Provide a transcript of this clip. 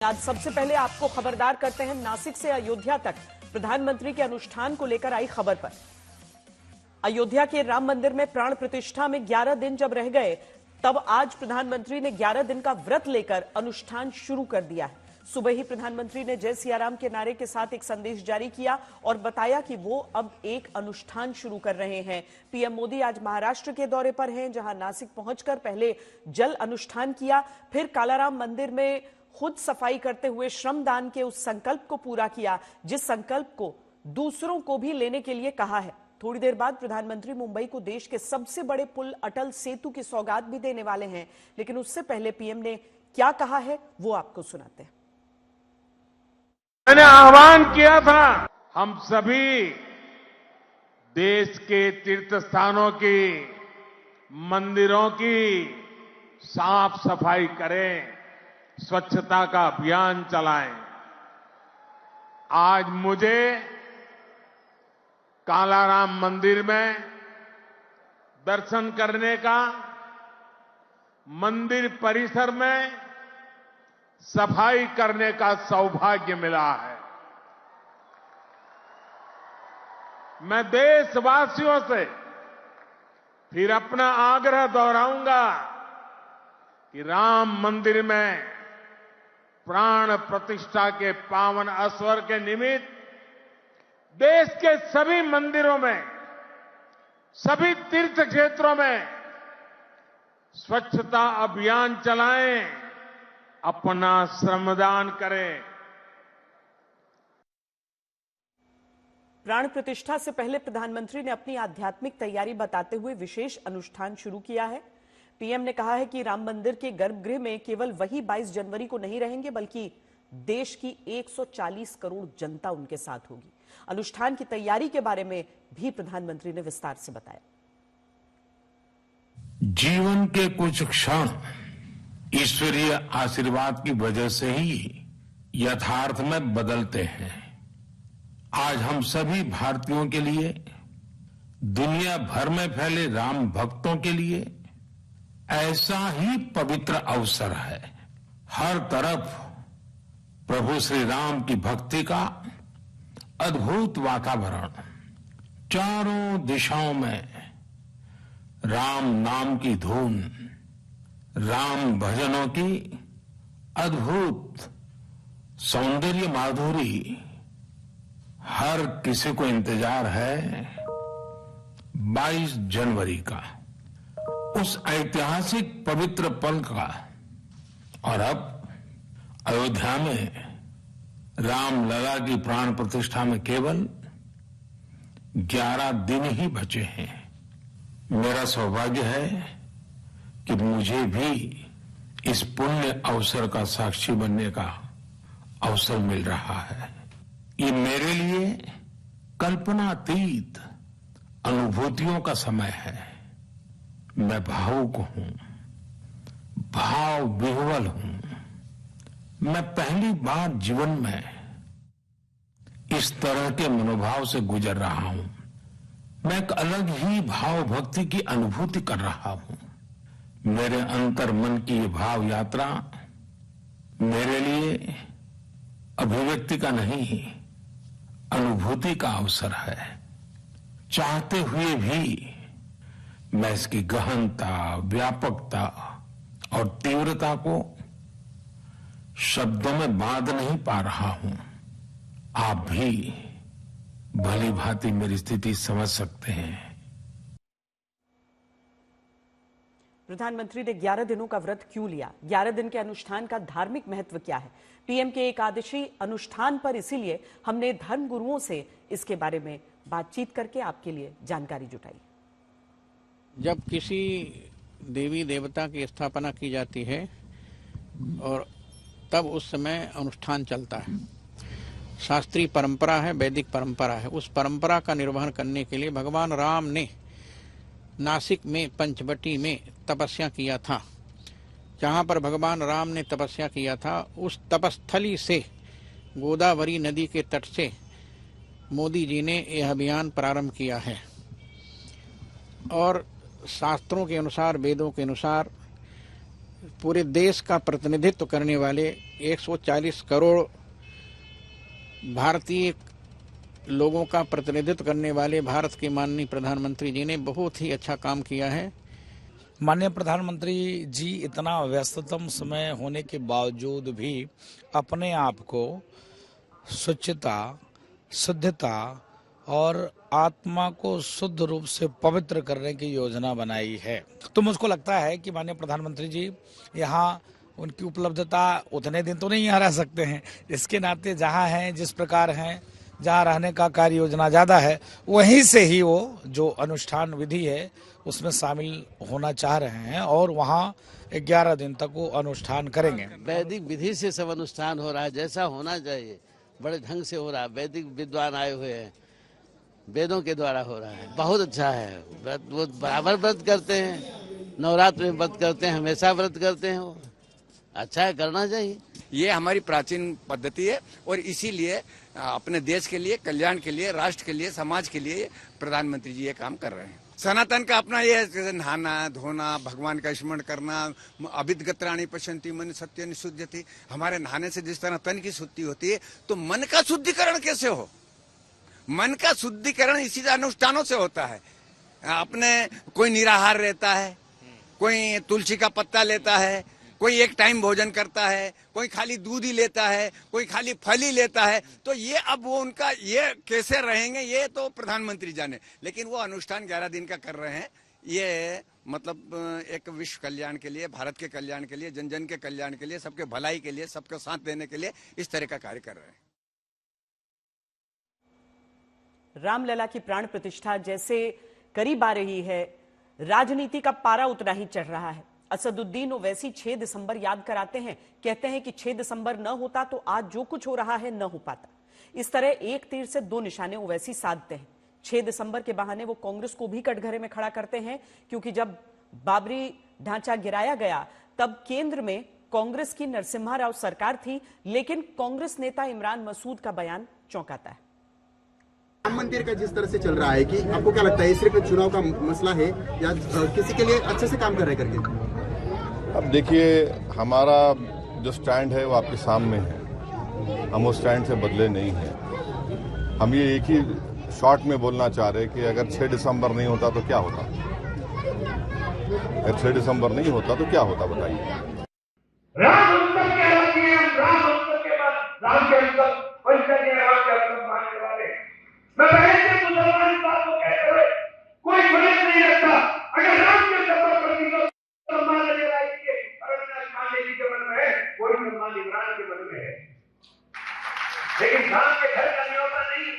आज सबसे पहले आपको खबरदार करते हैं नासिक से अयोध्या तक प्रधानमंत्री के अनुष्ठान को लेकर आई खबर पर। अयोध्या के राम मंदिर में प्राण प्रतिष्ठा में 11 दिन जब रह गए, तब आज प्रधानमंत्री ने 11 दिन का व्रत लेकर अनुष्ठान शुरू कर दिया है। सुबह ही प्रधानमंत्री ने जय सिया राम के नारे के साथ एक संदेश जारी किया और बताया कि वो अब एक अनुष्ठान शुरू कर रहे हैं। पीएम मोदी आज महाराष्ट्र के दौरे पर हैं, जहां नासिक पहुंचकर पहले जल अनुष्ठान किया, फिर कालाराम मंदिर में खुद सफाई करते हुए श्रमदान के उस संकल्प को पूरा किया जिस संकल्प को दूसरों को भी लेने के लिए कहा है। थोड़ी देर बाद प्रधानमंत्री मुंबई को देश के सबसे बड़े पुल अटल सेतु की सौगात भी देने वाले हैं, लेकिन उससे पहले पीएम ने क्या कहा है वो आपको सुनाते हैं। मैंने आह्वान किया था, हम सभी देश के तीर्थ स्थानों की, मंदिरों की साफ सफाई करें, स्वच्छता का अभियान चलाएं। आज मुझे कालाराम मंदिर में दर्शन करने का, मंदिर परिसर में सफाई करने का सौभाग्य मिला है। मैं देशवासियों से फिर अपना आग्रह दोहराऊंगा कि राम मंदिर में प्राण प्रतिष्ठा के पावन अवसर के निमित्त देश के सभी मंदिरों में, सभी तीर्थ क्षेत्रों में स्वच्छता अभियान चलाएं, अपना श्रमदान करें। प्राण प्रतिष्ठा से पहले प्रधानमंत्री ने अपनी आध्यात्मिक तैयारी बताते हुए विशेष अनुष्ठान शुरू किया है। पीएम ने कहा है कि राम मंदिर के गर्भगृह में केवल वही 22 जनवरी को नहीं रहेंगे, बल्कि देश की 140 करोड़ जनता उनके साथ होगी। अनुष्ठान की तैयारी के बारे में भी प्रधानमंत्री ने विस्तार से बताया। जीवन के कुछ क्षण ईश्वरीय आशीर्वाद की वजह से ही यथार्थ में बदलते हैं। आज हम सभी भारतीयों के लिए, दुनिया भर में फैले राम भक्तों के लिए ऐसा ही पवित्र अवसर है। हर तरफ प्रभु श्री राम की भक्ति का अद्भुत वातावरण, चारों दिशाओं में राम नाम की धुन, राम भजनों की अद्भुत सौंदर्य माधुरी। हर किसी को इंतजार है 22 जनवरी का, उस ऐतिहासिक पवित्र पल का। और अब अयोध्या में रामलला की प्राण प्रतिष्ठा में केवल 11 दिन ही बचे हैं। मेरा सौभाग्य है कि मुझे भी इस पुण्य अवसर का साक्षी बनने का अवसर मिल रहा है। ये मेरे लिए कल्पनातीत अनुभूतियों का समय है। मैं भावुक हूं, भाव विह्वल हूं। मैं पहली बार जीवन में इस तरह के मनोभाव से गुजर रहा हूं। मैं एक अलग ही भाव भक्ति की अनुभूति कर रहा हूं। मेरे अंतर मन की ये भाव यात्रा मेरे लिए अभिव्यक्ति का नहीं, अनुभूति का अवसर है। चाहते हुए भी मैं इसकी गहनता, व्यापकता और तीव्रता को शब्दों में बांध नहीं पा रहा हूं। आप भी भली भांति मेरी स्थिति समझ सकते हैं। प्रधानमंत्री ने 11 दिनों का व्रत क्यों लिया, 11 दिन के अनुष्ठान का धार्मिक महत्व क्या है, पीएम के एकादशी अनुष्ठान पर इसीलिए हमने धर्म गुरुओं से इसके बारे में बातचीत करके आपके लिए जानकारी जुटाई। जब किसी देवी देवता की स्थापना की जाती है और तब उस समय अनुष्ठान चलता है। शास्त्रीय परंपरा है, वैदिक परंपरा है। उस परंपरा का निर्वहन करने के लिए भगवान राम ने नासिक में पंचवटी में तपस्या किया था। जहाँ पर भगवान राम ने तपस्या किया था, उस तपस्थली से गोदावरी नदी के तट से मोदी जी ने यह अभियान प्रारंभ किया है। और शास्त्रों के अनुसार, वेदों के अनुसार पूरे देश का प्रतिनिधित्व करने वाले 140 करोड़ भारतीय लोगों का प्रतिनिधित्व करने वाले भारत के माननीय प्रधानमंत्री जी ने बहुत ही अच्छा काम किया है। माननीय प्रधानमंत्री जी इतना व्यस्ततम समय होने के बावजूद भी अपने आप को स्वच्छता, शुद्धता और आत्मा को शुद्ध रूप से पवित्र करने की योजना बनाई है। तो मुझको लगता है कि माननीय प्रधानमंत्री जी यहाँ उनकी उपलब्धता उतने दिन तो नहीं यहाँ रह सकते हैं, इसके नाते जहाँ हैं, जिस प्रकार हैं, जहाँ रहने का कार्य योजना ज़्यादा है, वहीं से ही वो जो अनुष्ठान विधि है उसमें शामिल होना चाह रहे हैं और वहाँ 11 दिन तक वो अनुष्ठान करेंगे। वैदिक विधि से सब अनुष्ठान हो रहा है, जैसा होना चाहिए, बड़े ढंग से हो रहा है। वैदिक विद्वान आए हुए हैं, वेदों के द्वारा हो रहा है, बहुत अच्छा है। व्रत वो बराबर व्रत करते हैं, नवरात्र में व्रत करते हैं, हमेशा व्रत करते हैं, वो अच्छा है, करना चाहिए। ये हमारी प्राचीन पद्धति है और इसीलिए अपने देश के लिए, कल्याण के लिए, राष्ट्र के लिए, समाज के लिए प्रधानमंत्री जी ये काम कर रहे हैं। सनातन का अपना ये जैसे नहाना धोना, भगवान का स्मरण करना, अभिद्गत्राणि पश्यन्ति मन सत्य निशुद्धति। हमारे नहाने से जिस तरह तन की शुद्धि होती है, तो मन का शुद्धिकरण कैसे हो? मन का शुद्धिकरण इसी अनुष्ठानों से होता है। अपने कोई निराहार रहता है, कोई तुलसी का पत्ता लेता है, कोई एक टाइम भोजन करता है, कोई खाली दूध ही लेता है, कोई खाली फल ही लेता है। तो ये अब वो उनका ये कैसे रहेंगे ये तो प्रधानमंत्री जाने, लेकिन वो अनुष्ठान 11 दिन का कर रहे हैं। ये मतलब एक विश्व कल्याण के लिए, भारत के कल्याण के लिए, जन जन के कल्याण के लिए, सबके भलाई के लिए, सबको साथ देने के लिए इस तरह का कार्य कर रहे हैं। रामलला की प्राण प्रतिष्ठा जैसे करीब आ रही है, राजनीति का पारा उतना ही चढ़ रहा है। असदुद्दीन ओवैसी 6 दिसंबर याद कराते हैं, कहते हैं कि 6 दिसंबर न होता तो आज जो कुछ हो रहा है न हो पाता। इस तरह एक तीर से 2 निशाने ओवैसी साधते हैं। 6 दिसंबर के बहाने वो कांग्रेस को भी कटघरे में खड़ा करते हैं, क्योंकि जब बाबरी ढांचा गिराया गया तब केंद्र में कांग्रेस की नरसिम्हा राव सरकार थी, लेकिन कांग्रेस नेता इमरान मसूद का बयान चौंकाता है। राम मंदिर का जिस तरह से चल रहा है, कि आपको क्या लगता है सिर्फ चुनाव का मसला है या किसी के लिए अच्छे से काम कर रहे करके? अब देखिए, हमारा जो स्टैंड है वो आपके सामने है, हम उस स्टैंड से बदले नहीं हैं। हम ये एक ही शॉर्ट में बोलना चाह रहे हैं कि अगर 6 दिसंबर नहीं होता तो क्या होता, अगर 6 दिसंबर नहीं होता तो क्या होता बताइए। कोई फर्क नहीं रखता। अगर राम के सफर पर भी सम्मान नजर आएगी, मन में है, कोई सम्मान इमरान के मन में है, लेकिन राम के घर का न्योता नहीं।